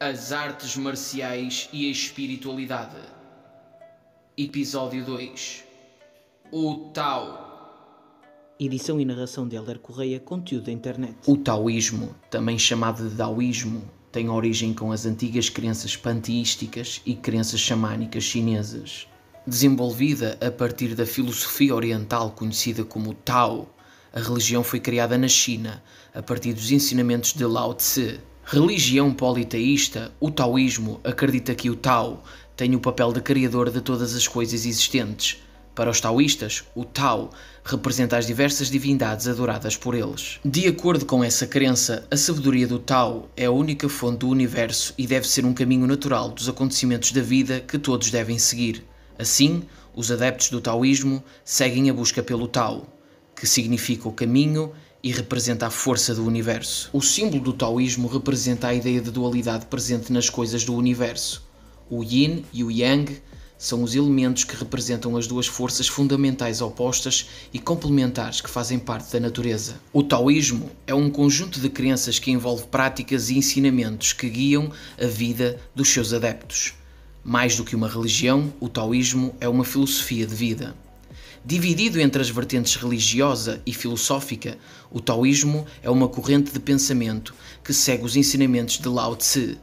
As artes marciais e a espiritualidade. Episódio 2. O Tao. Edição e narração de Helder Correia, conteúdo da internet. O taoísmo, também chamado de daoísmo, tem origem com as antigas crenças panteísticas e crenças xamânicas chinesas. Desenvolvida a partir da filosofia oriental conhecida como Tao, a religião foi criada na China, a partir dos ensinamentos de Lao Tse. Religião politeísta, o taoísmo acredita que o Tao tem o papel de criador de todas as coisas existentes. Para os taoístas, o Tao representa as diversas divindades adoradas por eles. De acordo com essa crença, a sabedoria do Tao é a única fonte do universo e deve ser um caminho natural dos acontecimentos da vida que todos devem seguir. Assim, os adeptos do taoísmo seguem a busca pelo Tao, que significa o caminho e representa a força do universo. O símbolo do taoísmo representa a ideia de dualidade presente nas coisas do universo. O yin e o yang são os elementos que representam as duas forças fundamentais opostas e complementares que fazem parte da natureza. O taoísmo é um conjunto de crenças que envolve práticas e ensinamentos que guiam a vida dos seus adeptos. Mais do que uma religião, o taoísmo é uma filosofia de vida. Dividido entre as vertentes religiosa e filosófica, o taoísmo é uma corrente de pensamento que segue os ensinamentos de Lao Tse,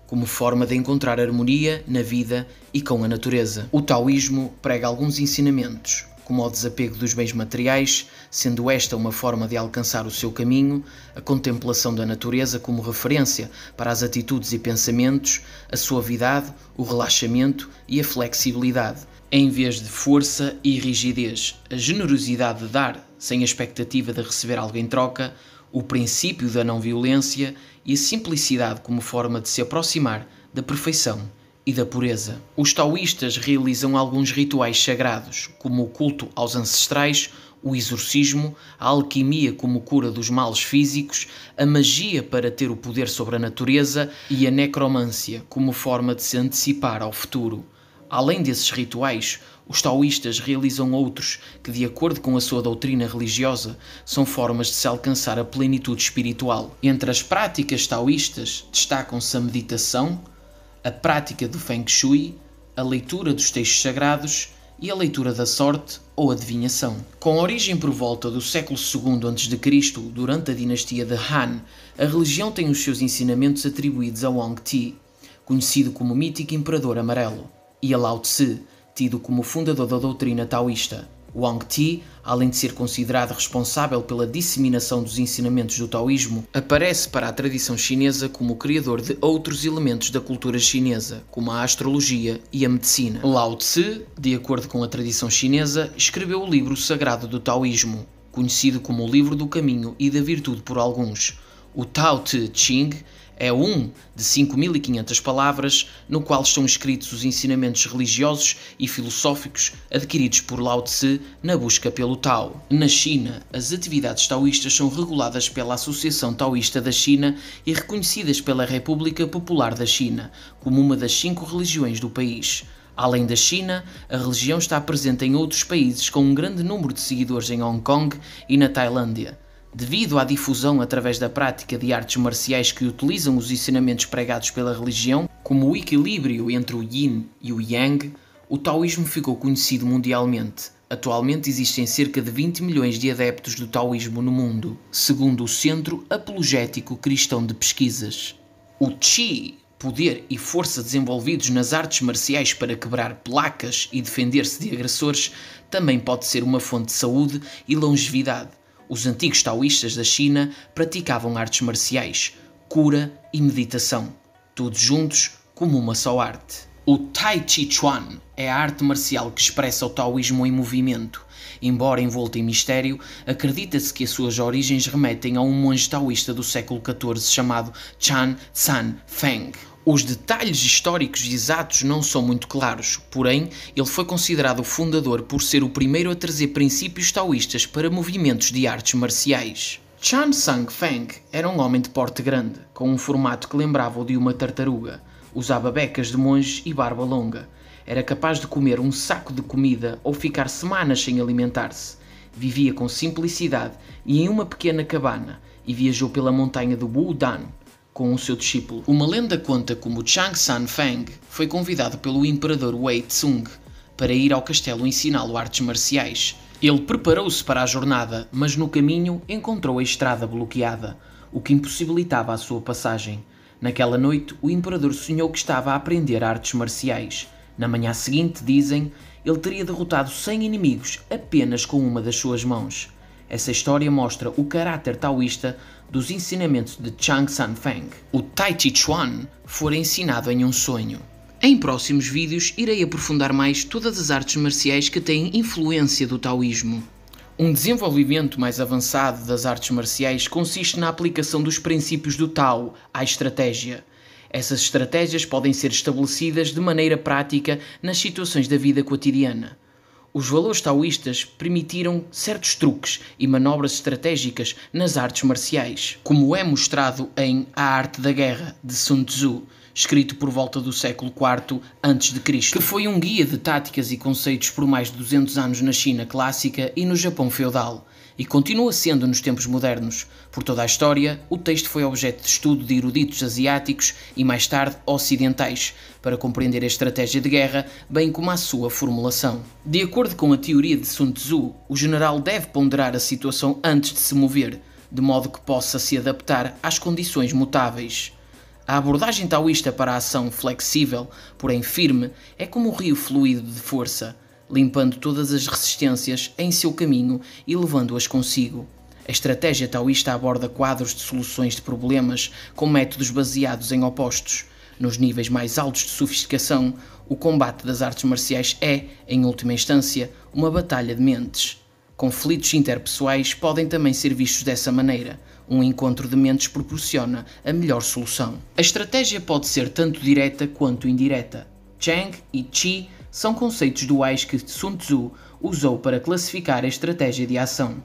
como forma de encontrar harmonia na vida e com a natureza. O taoísmo prega alguns ensinamentos, como o desapego dos bens materiais, sendo esta uma forma de alcançar o seu caminho, a contemplação da natureza como referência para as atitudes e pensamentos, a suavidade, o relaxamento e a flexibilidade, em vez de força e rigidez, a generosidade de dar, sem a expectativa de receber algo em troca, o princípio da não-violência e a simplicidade como forma de se aproximar da perfeição e da pureza. Os taoístas realizam alguns rituais sagrados, como o culto aos ancestrais, o exorcismo, a alquimia como cura dos males físicos, a magia para ter o poder sobre a natureza e a necromância como forma de se antecipar ao futuro. Além desses rituais, os taoístas realizam outros que, de acordo com a sua doutrina religiosa, são formas de se alcançar a plenitude espiritual. Entre as práticas taoístas destacam-se a meditação, a prática do Feng Shui, a leitura dos textos sagrados e a leitura da sorte ou adivinhação. Com origem por volta do século II a.C., durante a dinastia de Han, a religião tem os seus ensinamentos atribuídos a Wang Ti, conhecido como mítico imperador amarelo, e a Lao Tse, tido como fundador da doutrina taoísta. Wang Ti, além de ser considerado responsável pela disseminação dos ensinamentos do taoísmo, aparece para a tradição chinesa como o criador de outros elementos da cultura chinesa, como a astrologia e a medicina. Lao Tse, de acordo com a tradição chinesa, escreveu o livro sagrado do taoísmo, conhecido como o Livro do Caminho e da Virtude por alguns. O Tao Te Ching é um de 5.500 palavras, no qual estão escritos os ensinamentos religiosos e filosóficos adquiridos por Lao Tse na busca pelo Tao. Na China, as atividades taoístas são reguladas pela Associação Taoísta da China e reconhecidas pela República Popular da China, como uma das 5 religiões do país. Além da China, a religião está presente em outros países com um grande número de seguidores em Hong Kong e na Tailândia. Devido à difusão através da prática de artes marciais que utilizam os ensinamentos pregados pela religião, como o equilíbrio entre o yin e o yang, o taoísmo ficou conhecido mundialmente. Atualmente existem cerca de 20 milhões de adeptos do taoísmo no mundo, segundo o Centro Apologético Cristão de Pesquisas. O Qi, poder e força desenvolvidos nas artes marciais para quebrar placas e defender-se de agressores, também pode ser uma fonte de saúde e longevidade. Os antigos taoístas da China praticavam artes marciais, cura e meditação, todos juntos como uma só arte. O Tai Chi Chuan é a arte marcial que expressa o taoísmo em movimento. Embora envolto em mistério, acredita-se que as suas origens remetem a um monge taoísta do século XIV chamado Chan San Feng. Os detalhes históricos exatos não são muito claros, porém, ele foi considerado o fundador por ser o primeiro a trazer princípios taoístas para movimentos de artes marciais. Chan San Feng era um homem de porte grande, com um formato que lembrava o de uma tartaruga. Usava becas de monge e barba longa. Era capaz de comer um saco de comida ou ficar semanas sem alimentar-se. Vivia com simplicidade e em uma pequena cabana e viajou pela montanha do Wudan, com o seu discípulo. Uma lenda conta como Chang San Feng foi convidado pelo imperador Wei Tsung para ir ao castelo ensiná-lo artes marciais. Ele preparou-se para a jornada, mas no caminho encontrou a estrada bloqueada, o que impossibilitava a sua passagem. Naquela noite, o imperador sonhou que estava a aprender artes marciais. Na manhã seguinte, dizem, ele teria derrotado 100 inimigos apenas com uma das suas mãos. Essa história mostra o caráter taoísta dos ensinamentos de Chang San Feng. O Tai Chi Chuan fora ensinado em um sonho. Em próximos vídeos irei aprofundar mais todas as artes marciais que têm influência do taoísmo. Um desenvolvimento mais avançado das artes marciais consiste na aplicação dos princípios do Tao à estratégia. Essas estratégias podem ser estabelecidas de maneira prática nas situações da vida cotidiana. Os valores taoístas permitiram certos truques e manobras estratégicas nas artes marciais, como é mostrado em A Arte da Guerra, de Sun Tzu, escrito por volta do século IV a.C., que foi um guia de táticas e conceitos por mais de 200 anos na China clássica e no Japão feudal, e continua sendo nos tempos modernos. Por toda a história, o texto foi objeto de estudo de eruditos asiáticos e mais tarde ocidentais, para compreender a estratégia de guerra, bem como a sua formulação. De acordo com a teoria de Sun Tzu, o general deve ponderar a situação antes de se mover, de modo que possa se adaptar às condições mutáveis. A abordagem taoísta para a ação flexível, porém firme, é como um rio fluido de força, limpando todas as resistências em seu caminho e levando-as consigo. A estratégia taoísta aborda quadros de soluções de problemas com métodos baseados em opostos. Nos níveis mais altos de sofisticação, o combate das artes marciais é, em última instância, uma batalha de mentes. Conflitos interpessoais podem também ser vistos dessa maneira. Um encontro de mentes proporciona a melhor solução. A estratégia pode ser tanto direta quanto indireta. Chang e Chi são conceitos duais que Sun Tzu usou para classificar a estratégia de ação.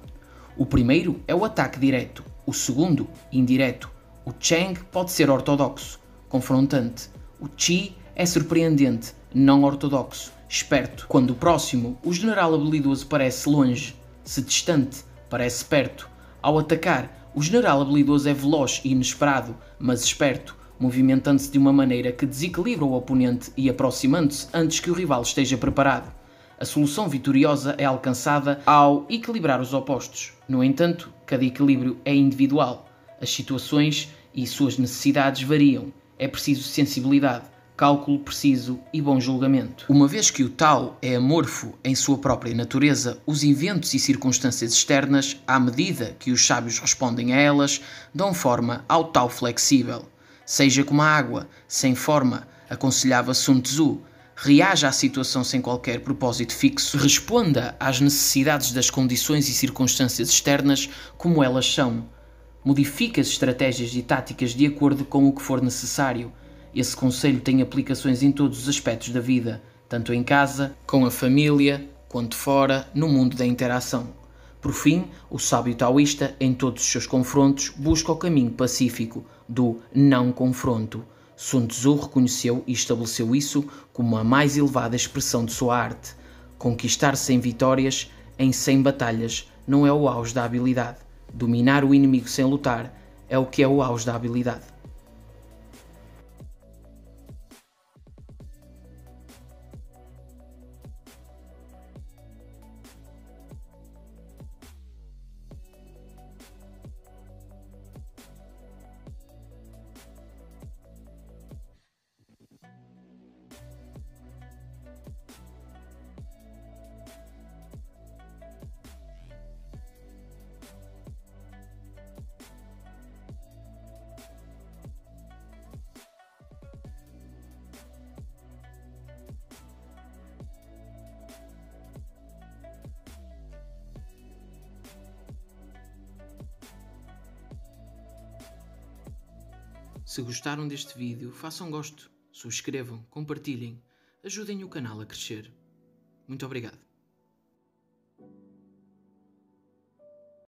O primeiro é o ataque direto, o segundo, indireto. O Chang pode ser ortodoxo, confrontante. O Chi é surpreendente, não ortodoxo, esperto. Quando próximo, o general habilidoso parece longe, se distante, parece perto. Ao atacar, o general habilidoso é veloz e inesperado, mas esperto, movimentando-se de uma maneira que desequilibra o oponente e aproximando-se antes que o rival esteja preparado. A solução vitoriosa é alcançada ao equilibrar os opostos. No entanto, cada equilíbrio é individual. As situações e suas necessidades variam. É preciso sensibilidade, cálculo preciso e bom julgamento. Uma vez que o Tao é amorfo em sua própria natureza, os eventos e circunstâncias externas, à medida que os sábios respondem a elas, dão forma ao Tao flexível. Seja como a água, sem forma, aconselhava Sun Tzu, reaja à situação sem qualquer propósito fixo, responda às necessidades das condições e circunstâncias externas como elas são. Modifique as estratégias e táticas de acordo com o que for necessário. Esse conselho tem aplicações em todos os aspectos da vida, tanto em casa, com a família, quanto fora, no mundo da interação. Por fim, o sábio taoísta, em todos os seus confrontos, busca o caminho pacífico do não confronto. Sun Tzu reconheceu e estabeleceu isso como a mais elevada expressão de sua arte. Conquistar 100 vitórias em 100 batalhas não é o auge da habilidade. Dominar o inimigo sem lutar é o que é o auge da habilidade. Se gostaram deste vídeo, façam gosto, subscrevam, compartilhem, ajudem o canal a crescer. Muito obrigado.